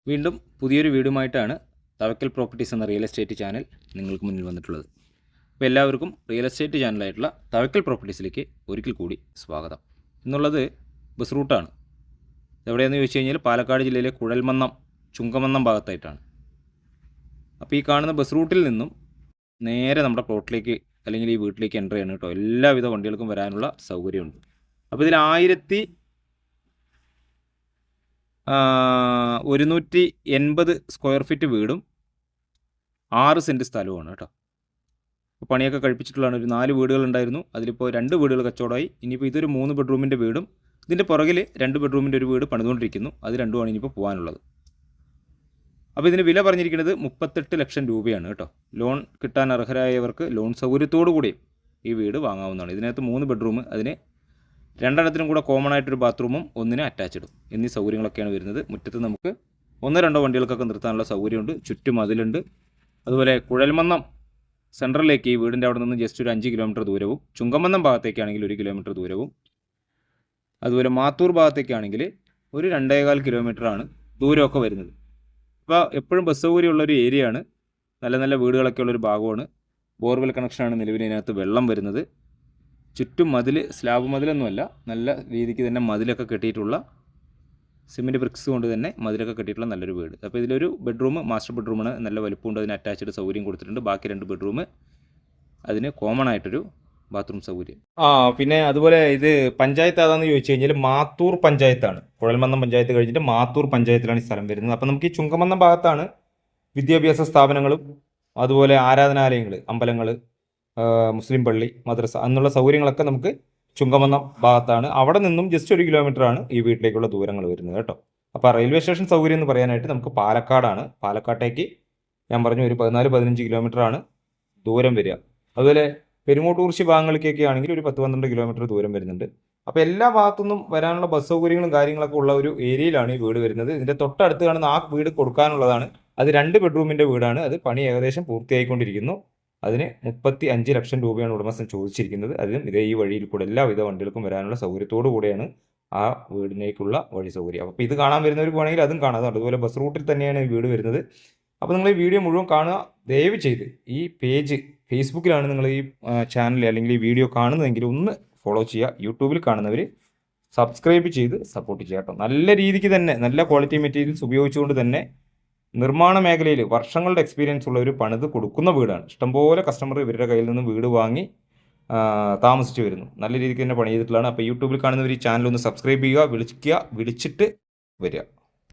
വീണ്ടും പുതിയൊരു വീഡിയോയുമായിട്ടാണ് തവക്കൽ പ്രോപ്പർട്ടീസ് എന്ന റിയൽ എസ്റ്റേറ്റ് ചാനൽ നിങ്ങൾക്ക് മുന്നിൽ വന്നിട്ടുള്ളത്. അപ്പോൾ എല്ലാവർക്കും റിയൽ എസ്റ്റേറ്റ് ചാനലായിട്ടുള്ള തവക്കൽ പ്രോപ്പർട്ടീസിലേക്ക് ഒരിക്കൽ കൂടി സ്വാഗതം. എന്നുള്ളത് ബസ് റൂട്ടാണ്. എവിടെയെന്ന് ചോദിച്ചു കഴിഞ്ഞാൽ പാലക്കാട് ജില്ലയിലെ കുഴൽമന്നം ചുങ്കമന്നം ഭാഗത്തായിട്ടാണ്. അപ്പോൾ ഈ കാണുന്ന ബസ് റൂട്ടിൽ നിന്നും നേരെ നമ്മുടെ പ്ലോട്ടിലേക്ക് അല്ലെങ്കിൽ ഈ വീട്ടിലേക്ക് എൻ്റർ ചെയ്യണം കേട്ടോ. എല്ലാവിധ വണ്ടികൾക്കും വരാനുള്ള സൗകര്യമുണ്ട്. അപ്പോൾ ഇതിൽ 1180 സ്ക്വയർ ഫീറ്റ് വീടും 6 സെൻറ്റ് സ്ഥലവുമാണ് കേട്ടോ. പണിയൊക്കെ കഴിപ്പിച്ചിട്ടുള്ളതാണ്. ഒരു 4 വീടുകളുണ്ടായിരുന്നു, അതിലിപ്പോൾ 2 വീടുകൾ കച്ചവടമായി. ഇനിയിപ്പോൾ ഇതൊരു 3 ബെഡ്റൂമിൻ്റെ വീടും ഇതിൻ്റെ പുറകിൽ 2 ബെഡ്റൂമിൻ്റെ ഒരു വീട് പണിതുകൊണ്ടിരിക്കുന്നു. അത് രണ്ടുമാണ് ഇനിയിപ്പോൾ പോകാനുള്ളത്. അപ്പോൾ ഇതിന് വില പറഞ്ഞിരിക്കുന്നത് 38 ലക്ഷം രൂപയാണ് കേട്ടോ. ലോൺ കിട്ടാൻ അർഹരായവർക്ക് ലോൺ സൗകര്യത്തോടു കൂടി ഈ വീട് വാങ്ങാവുന്നതാണ്. ഇതിനകത്ത് 3 ബെഡ്റൂം, അതിന് 2 കൂടെ കോമൺ ആയിട്ടൊരു ബാത്റൂമും 1 അറ്റാച്ച്ഡും എന്നീ സൗകര്യങ്ങളൊക്കെയാണ് വരുന്നത്. മുറ്റത്ത് നമുക്ക് 1-2 വണ്ടികൾക്കൊക്കെ നിർത്താനുള്ള സൗകര്യമുണ്ട്. ചുറ്റും മതിലുണ്ട്. അതുപോലെ കുഴൽമന്നം സെൻട്രലിലേക്ക് ഈ വീടിൻ്റെ അവിടെ നിന്ന് ജസ്റ്റ് ഒരു 5 കിലോമീറ്റർ ദൂരവും, ചുങ്കമന്നം ഭാഗത്തേക്കാണെങ്കിൽ 1 കിലോമീറ്റർ ദൂരവും, അതുപോലെ മാത്തൂർ ഭാഗത്തേക്കാണെങ്കിൽ ഒരു 2.25 കിലോമീറ്ററാണ് ദൂരമൊക്കെ വരുന്നത്. അപ്പോൾ എപ്പോഴും ബസ് സൗകര്യമുള്ളൊരു ഏരിയയാണ്. നല്ല നല്ല വീടുകളൊക്കെ ഉള്ളൊരു ഭാഗമാണ്. ബോർവെൽ കണക്ഷനാണ് നിലവിൽ ഇതിനകത്ത് വെള്ളം വരുന്നത്. ചുറ്റും മതിൽ, സ്ലാബ് മതിലൊന്നുമല്ല, നല്ല രീതിക്ക് തന്നെ മതിലൊക്കെ കെട്ടിയിട്ടുള്ള സിമെൻറ്റ് ബ്രിക്സ് കൊണ്ട് തന്നെ മതിലൊക്കെ കെട്ടിയിട്ടുള്ള നല്ലൊരു വീട്. അപ്പോൾ ഇതിലൊരു ബെഡ്റൂം മാസ്റ്റർ ബെഡ്റൂമാണ്, നല്ല വലുപ്പമുണ്ട്. അതിന് അറ്റാച്ച്ഡ് സൗകര്യം കൊടുത്തിട്ടുണ്ട്. ബാക്കി 2 ബെഡ്റൂം, അതിന് കോമൺ ആയിട്ടൊരു ബാത്റൂം സൗകര്യം. പിന്നെ അതുപോലെ ഇത് പഞ്ചായത്ത് ഏതാണെന്ന് ചോദിച്ചു കഴിഞ്ഞാൽ മാത്തൂർ പഞ്ചായത്താണ്. കുഴൽമന്നം പഞ്ചായത്ത് കഴിഞ്ഞിട്ട് മാത്തൂർ പഞ്ചായത്തിലാണ് ഈ സ്ഥലം വരുന്നത്. അപ്പോൾ നമുക്ക് ഈ ചുങ്കമന്നം ഭാഗത്താണ് വിദ്യാഭ്യാസ സ്ഥാപനങ്ങളും അതുപോലെ ആരാധനാലയങ്ങൾ, അമ്പലങ്ങൾ, മുസ്ലിം പള്ളി, മദ്രസ എന്നുള്ള സൗകര്യങ്ങളൊക്കെ നമുക്ക് ചുങ്കമന്നം ഭാഗത്താണ്. അവിടെ നിന്നും ജസ്റ്റ് 1 കിലോമീറ്ററാണ് ഈ വീട്ടിലേക്കുള്ള ദൂരങ്ങൾ വരുന്നത് കേട്ടോ. അപ്പോൾ റെയിൽവേ സ്റ്റേഷൻ സൗകര്യം എന്ന് പറയാനായിട്ട് നമുക്ക് പാലക്കാടാണ്. പാലക്കാട്ടേക്ക് ഞാൻ പറഞ്ഞു ഒരു 14-15 കിലോമീറ്ററാണ് ദൂരം വരിക. അതുപോലെ പെരുങ്ങോട്ടൂർശി ഭാഗങ്ങളിലേക്കൊക്കെ ആണെങ്കിൽ ഒരു 10-12 കിലോമീറ്റർ ദൂരം വരുന്നുണ്ട്. അപ്പോൾ എല്ലാ ഭാഗത്തുനിന്നും വരാനുള്ള ബസ് സൗകര്യങ്ങളും കാര്യങ്ങളൊക്കെ ഉള്ള ഒരു ഏരിയയിലാണ് ഈ വീട് വരുന്നത്. ഇതിൻ്റെ തൊട്ടടുത്ത് കാണുന്ന ആ വീട് കൊടുക്കാനുള്ളതാണ്. അത് 2 ബെഡ്റൂമിൻ്റെ വീടാണ്. അത് പണി ഏകദേശം പൂർത്തിയായിക്കൊണ്ടിരിക്കുന്നു. അതിന് 35 ലക്ഷം രൂപയാണ് ഉടമസ്ഥൻ ചോദിച്ചിരിക്കുന്നത്. അതിനും ഇതേ ഈ വഴിയിൽ കൂടെ എല്ലാവിധ വണ്ടികൾക്കും വരാനുള്ള സൗകര്യത്തോടു കൂടെയാണ് ആ വീടിനേക്കുള്ള വഴി സൗകര്യം. അപ്പോൾ ഇത് കാണാൻ വരുന്നവർക്ക് വേണമെങ്കിൽ അതും കാണാം. അതുപോലെ ബസ് റൂട്ടിൽ തന്നെയാണ് ഈ വീട് വരുന്നത്. അപ്പോൾ നിങ്ങൾ ഈ വീഡിയോ മുഴുവൻ കാണുക. ദയവ് ചെയ്ത് ഈ പേജ്, ഫേസ്ബുക്കിലാണ് നിങ്ങൾ ഈ ചാനൽ അല്ലെങ്കിൽ ഈ വീഡിയോ കാണുന്നതെങ്കിൽ ഒന്ന് ഫോളോ ചെയ്യുക. യൂട്യൂബിൽ കാണുന്നവർ സബ്സ്ക്രൈബ് ചെയ്ത് സപ്പോർട്ട് ചെയ്യുക കേട്ടോ. നല്ല രീതിക്ക് തന്നെ നല്ല ക്വാളിറ്റി മെറ്റീരിയൽസ് ഉപയോഗിച്ചുകൊണ്ട് തന്നെ നിർമ്മാണ മേഖലയിൽ വർഷങ്ങളുടെ എക്സ്പീരിയൻസ് ഉള്ള ഒരു പണിത് കൊടുക്കുന്ന വീടാണ്. ഇഷ്ടംപോലെ കസ്റ്റമർ ഇവരുടെ കയ്യിൽ നിന്ന് വീട് വാങ്ങി താമസിച്ച് വരുന്നു. നല്ല രീതിക്ക് തന്നെ പണി ചെയ്തിട്ടുള്ളതാണ്. അപ്പോൾ യൂട്യൂബിൽ കാണുന്നവർ ഈ ചാനൽ ഒന്ന് സബ്സ്ക്രൈബ് ചെയ്യുക, വിളിച്ചിട്ട് വരിക.